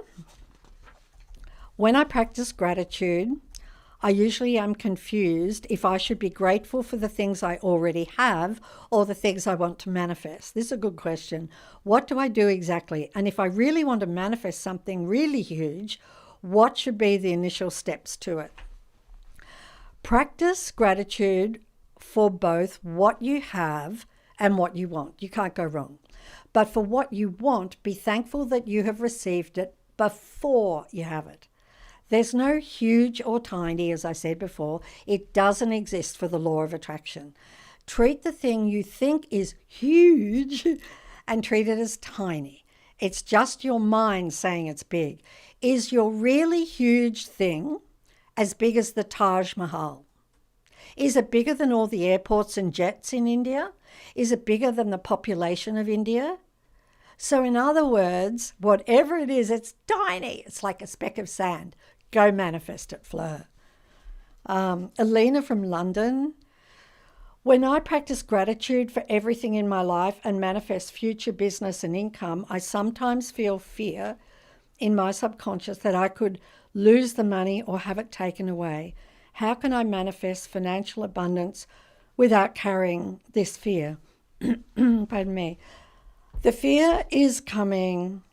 When I practice gratitude, I usually am confused if I should be grateful for the things I already have or the things I want to manifest. This is a good question. What do I do exactly? And if I really want to manifest something really huge, what should be the initial steps to it? Practice gratitude for both what you have and what you want. You can't go wrong. But for what you want, be thankful that you have received it before you have it. There's no huge or tiny, as I said before. It doesn't exist for the law of attraction. Treat the thing you think is huge and treat it as tiny. It's just your mind saying it's big. Is your really huge thing as big as the Taj Mahal? Is it bigger than all the airports and jets in India? Is it bigger than the population of India? So in other words, whatever it is, it's tiny. It's like a speck of sand. Go manifest it, Fleur. Alina from London. When I practice gratitude for everything in my life and manifest future business and income, I sometimes feel fear in my subconscious that I could lose the money or have it taken away. How can I manifest financial abundance without carrying this fear? Pardon me. The fear is coming.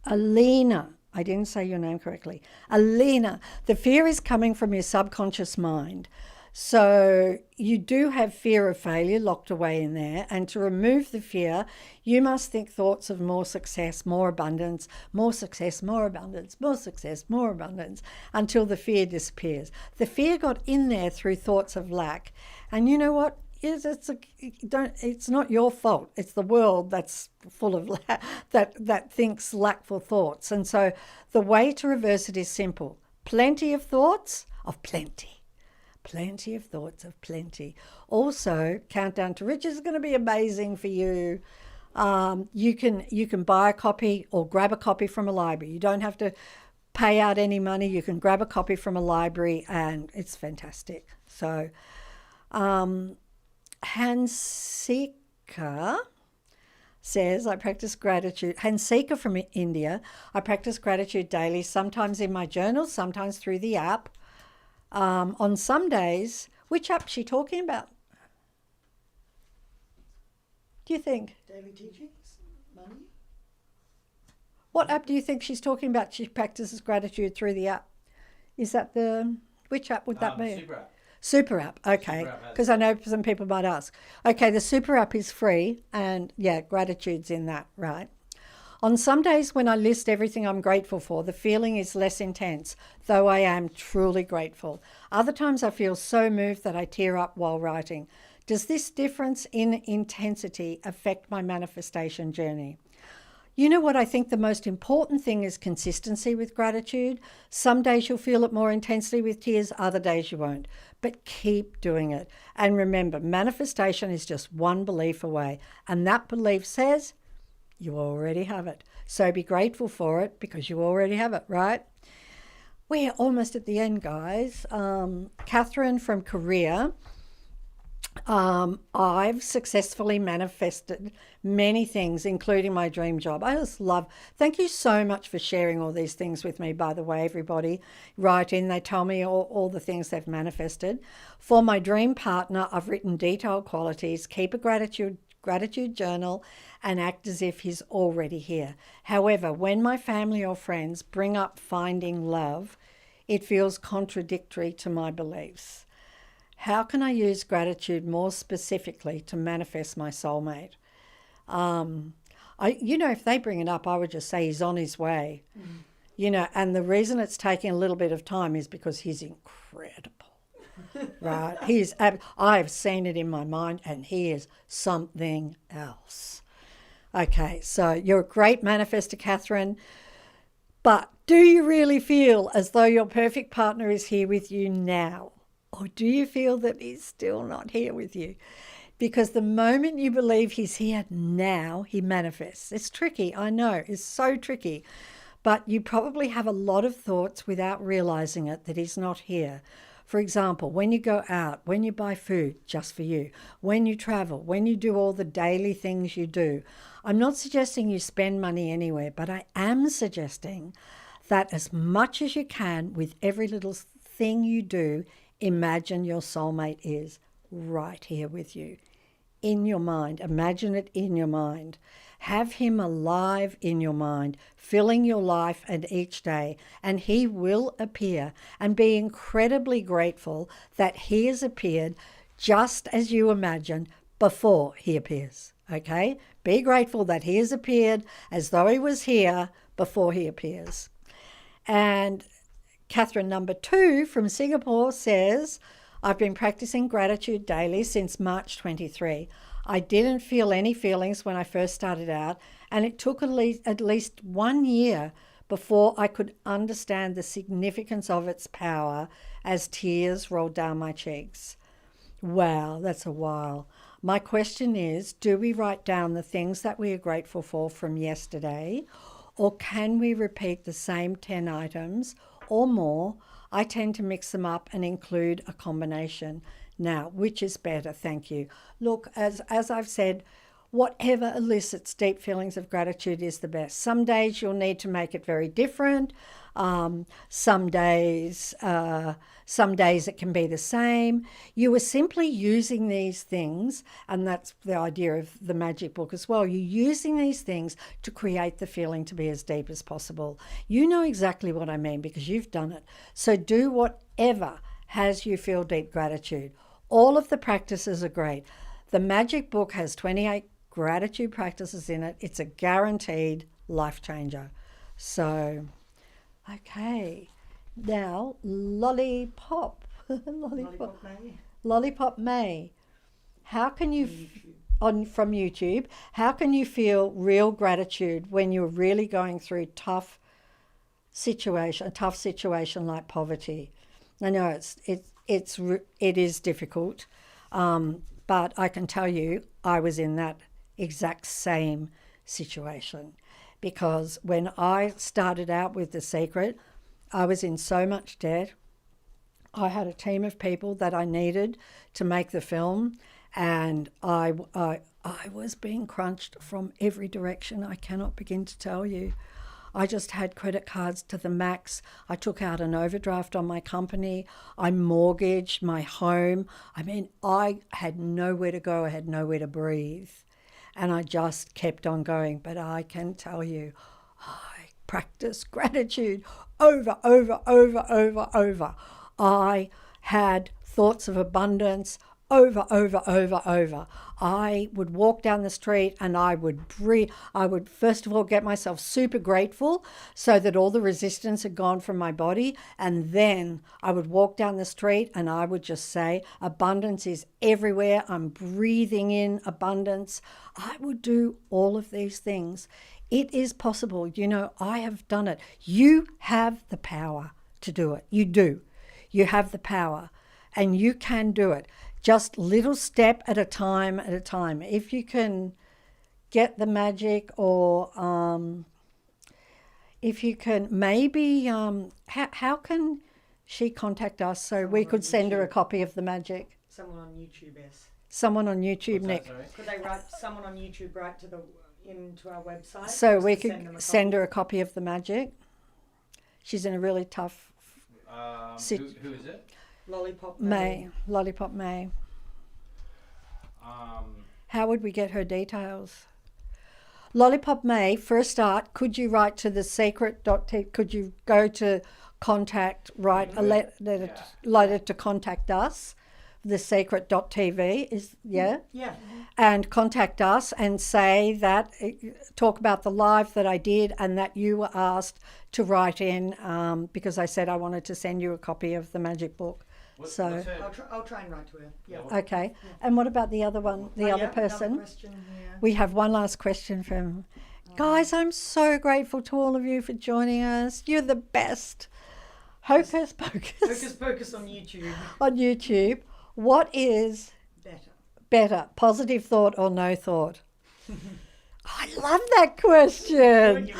Alina. I didn't say your name correctly. Alina, the fear is coming from your subconscious mind. So you do have fear of failure locked away in there. And to remove the fear, you must think thoughts of more success, more abundance, more success, more abundance, more success, more abundance, until the fear disappears. The fear got in there through thoughts of lack. And you know what? It's not your fault. It's the world that's full of that thinks lackful thoughts. And so the way to reverse it is simple. Plenty of thoughts of plenty. Plenty of thoughts of plenty. Also, Countdown to Riches is going to be amazing for you. You can buy a copy or grab a copy from a library. You don't have to pay out any money. You can grab a copy from a library, and it's fantastic. So, Hansika says, I practice gratitude. Hansika from India. I practice gratitude daily, sometimes in my journal, sometimes through the app. On some days, which app is she talking about? Do you think? Daily teachings, money. What app do you think she's talking about? She practices gratitude through the app. Is that which app would that be? Super app. Super app, okay, because I know some people might ask. Okay, the super app is free, and yeah, gratitude's in that, right? On some days when I list everything I'm grateful for, the feeling is less intense, though I am truly grateful. Other times I feel so moved that I tear up while writing. Does this difference in intensity affect my manifestation journey? You know what, I think the most important thing is consistency with gratitude. Some days you'll feel it more intensely with tears, other days you won't. But keep doing it. And remember, manifestation is just one belief away. And that belief says you already have it. So be grateful for it because you already have it, right? We're almost at the end, guys. Catherine from Korea. I've successfully manifested many things, including my dream job. I just love, thank you so much for sharing all these things with me, by the way, everybody. Write in, they tell me all the things they've manifested. For my dream partner, I've written detailed qualities, keep a gratitude journal, and act as if he's already here. However, when my family or friends bring up finding love, it feels contradictory to my beliefs. How can I use gratitude more specifically to manifest my soulmate? If they bring it up, I would just say he's on his way. And the reason it's taking a little bit of time is because he's incredible, right? I've seen it in my mind, and he is something else. Okay, so you're a great manifester, Catherine, but do you really feel as though your perfect partner is here with you now? Or do you feel that he's still not here with you? Because the moment you believe he's here now, he manifests. It's tricky, I know, it's so tricky. But you probably have a lot of thoughts without realizing it that he's not here. For example, when you go out, when you buy food just for you, when you travel, when you do all the daily things you do. I'm not suggesting you spend money anywhere, but I am suggesting that as much as you can with every little thing you do, imagine your soulmate is right here with you in your mind. Imagine it in your mind. Have him alive in your mind, filling your life and each day, and he will appear, and be incredibly grateful that he has appeared just as you imagine before he appears. Okay? Be grateful that he has appeared as though he was here before he appears. And Catherine number 2 from Singapore says, I've been practicing gratitude daily since March 23. I didn't feel any feelings when I first started out, and it took at least 1 year before I could understand the significance of its power as tears rolled down my cheeks. Wow, that's a while. My question is, do we write down the things that we are grateful for from yesterday, or can we repeat the same 10 items or more? I tend to mix them up and include a combination. Now, which is better? Thank you. Look, as I've said, whatever elicits deep feelings of gratitude is the best. Some days you'll need to make it very different. Some days it can be the same. You are simply using these things, and that's the idea of the magic book as well. You're using these things to create the feeling to be as deep as possible. You know exactly what I mean because you've done it. So do whatever has you feel deep gratitude. All of the practices are great. The magic book has 28 gratitude practices in it. It's a guaranteed life changer. So, okay. Now, Lollipop. Lollipop May. How can you, from YouTube, how can you feel real gratitude when you're really going through a tough situation like poverty? I know it is difficult, but I can tell you I was in that exact same situation, because when I started out with The Secret, I was in so much debt. I had a team of people that I needed to make the film, and I was being crunched from every direction. I cannot begin to tell you. I just had credit cards to the max. I took out an overdraft on my company. I mortgaged my home. I mean, I had nowhere to go. I had nowhere to breathe. And I just kept on going. But I can tell you, I practiced gratitude over. I had thoughts of abundance over. I would walk down the street and I would breathe. I would first of all get myself super grateful so that all the resistance had gone from my body. And then I would walk down the street and I would just say, abundance is everywhere. I'm breathing in abundance. I would do all of these things. It is possible. You know, I have done it. You have the power to do it. You do. You have the power and you can do it. Just little step at a time. If you can get the magic, or if you can maybe, how can she contact us so we could send her a copy of the magic? Someone on YouTube, yes. Someone on YouTube, What's Nick. that, sorry? Could they write someone on YouTube write to the into our website? So for us we to could send her a copy of the magic. She's in a really tough Who is it? Lollipop Lollipop May. Um, How would we get her details? Lollipop May, for a start, could you write to the secret.t? Could you go to contact, write a letter to contact us? The secret.tv is, Yeah. and contact us and say that, talk about the live that I did and that you were asked to write in because I said I wanted to send you a copy of the magic book. what's So, her- I'll try and write to her. Yeah. okay. And what about the other one, the Oh, other yeah, person? Another question here. We have one last question from guys. I'm so grateful to all of you for joining us. You're the best. Hocus Pocus Focus Pocus on YouTube. on YouTube. What is better, positive thought or no thought? I love that question.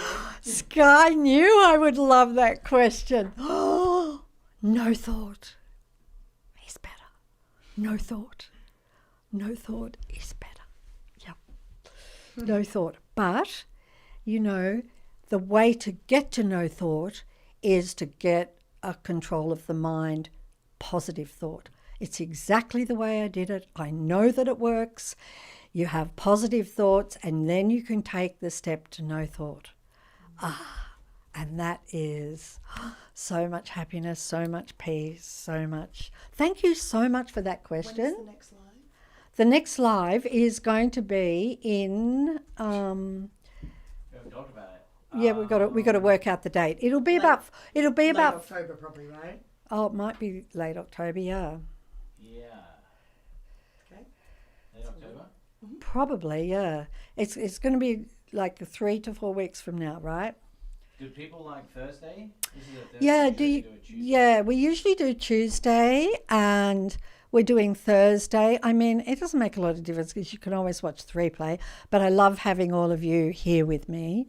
Sky knew I would love that question. No thought is better. No thought. No thought is better. Yep. No thought. But, you know, the way to get to no thought is to get a control of the mind, positive thought. It's exactly the way I did it. I know that it works. You have positive thoughts and then you can take the step to no thought. And that is so much happiness, so much peace, so much. Thank you so much for that question. When's the next live? The next live is going to be in we haven't talked about it. yeah, we got to work out the date. It'll be about Late October probably, right? oh, it might be late October, yeah. Yeah. Okay. Late October? Probably, yeah. It's going to be like 3 to 4 weeks from now, right? Do people like Thursday? This is a Thursday. Yeah, usually do a Tuesday. yeah, we usually do Tuesday and we're doing Thursday. I mean, it doesn't make a lot of difference because you can always watch the replay, but I love having all of you here with me.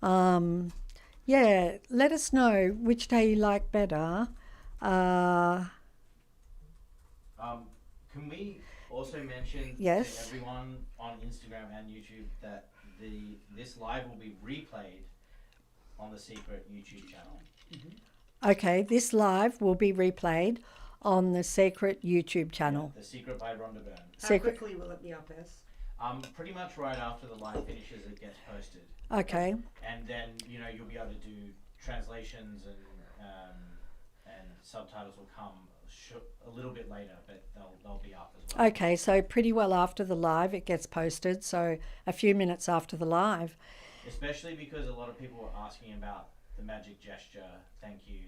Yeah, let us know which day you like better. Can we also mention Yes. to everyone on Instagram and YouTube that this live will be replayed on the secret YouTube channel? Okay, this live will be replayed on the Secret YouTube channel. The Secret by Rhonda Byrne. How Secret. quickly will it be up, S? Pretty much right after the live finishes, it gets posted, Okay, and then you'll be able to do translations and subtitles will come a little bit later, but they'll be up as well. okay, so pretty well after the live it gets posted, so a few minutes after the live. Especially because a lot of people were asking about the magic gesture, thank you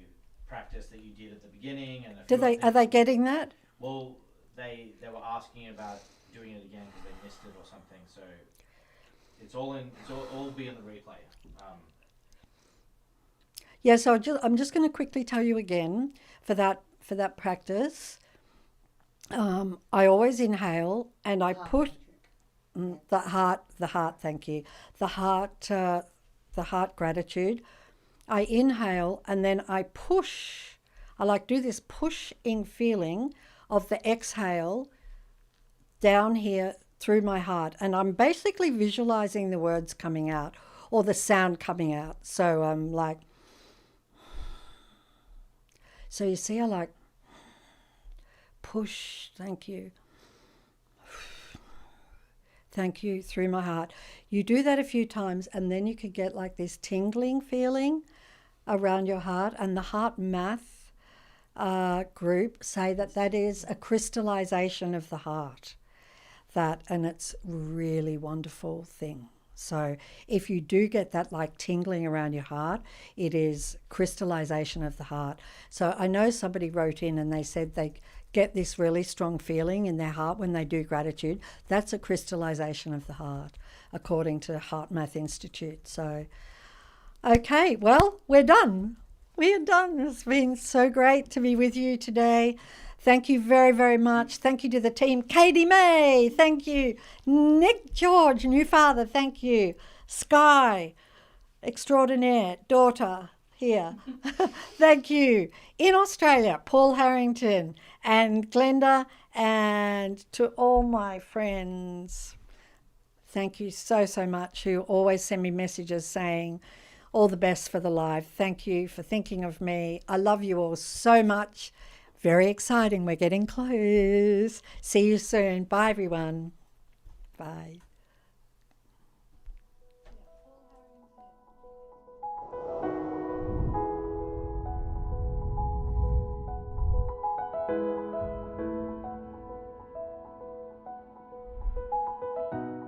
practice that you did at the beginning, and Are they getting that? Well, they were asking about doing it again because they missed it or something. So it's all be in the replay. Yeah, so I'm just going to quickly tell you again for that practice. I always inhale and I push the heart. Thank you. The heart gratitude. I inhale and then I push. I like do this pushing feeling of the exhale down here through my heart, and I'm basically visualizing the words coming out or the sound coming out. So I'm like. So you see, I like push, thank you. Thank you through my heart. You do that a few times and then you could get like this tingling feeling around your heart. And the Heart Math group say that is a crystallization of the heart. And it's really wonderful thing. So if you do get that like tingling around your heart, it is crystallization of the heart. So I know somebody wrote in and they said they get this really strong feeling in their heart when they do gratitude. That's a crystallization of the heart, according to Heart Math Institute. So, okay, well, we're done. We are done. It's been so great to be with you today. Thank you very, very much. Thank you to the team. Katie May, thank you. Nick George, new father, thank you. Sky, extraordinaire, daughter, here. Thank you. In Australia, Paul Harrington and Glenda And to all my friends, thank you so, so much, who always send me messages saying all the best for the live. Thank you for thinking of me. I love you all so much. Very exciting. We're getting close. See you soon. Bye, everyone. Bye.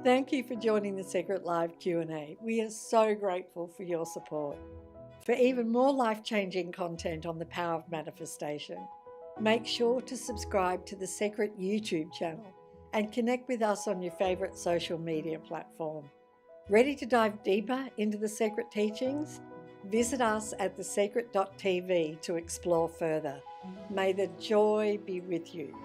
Thank you for joining the Secret Live Q&A. We are so grateful for your support. For even more life-changing content on the power of manifestation, make sure to subscribe to the Secret YouTube channel and connect with us on your favourite social media platform. Ready to dive deeper into the Secret teachings? Visit us at thesecret.tv to explore further. May the joy be with you.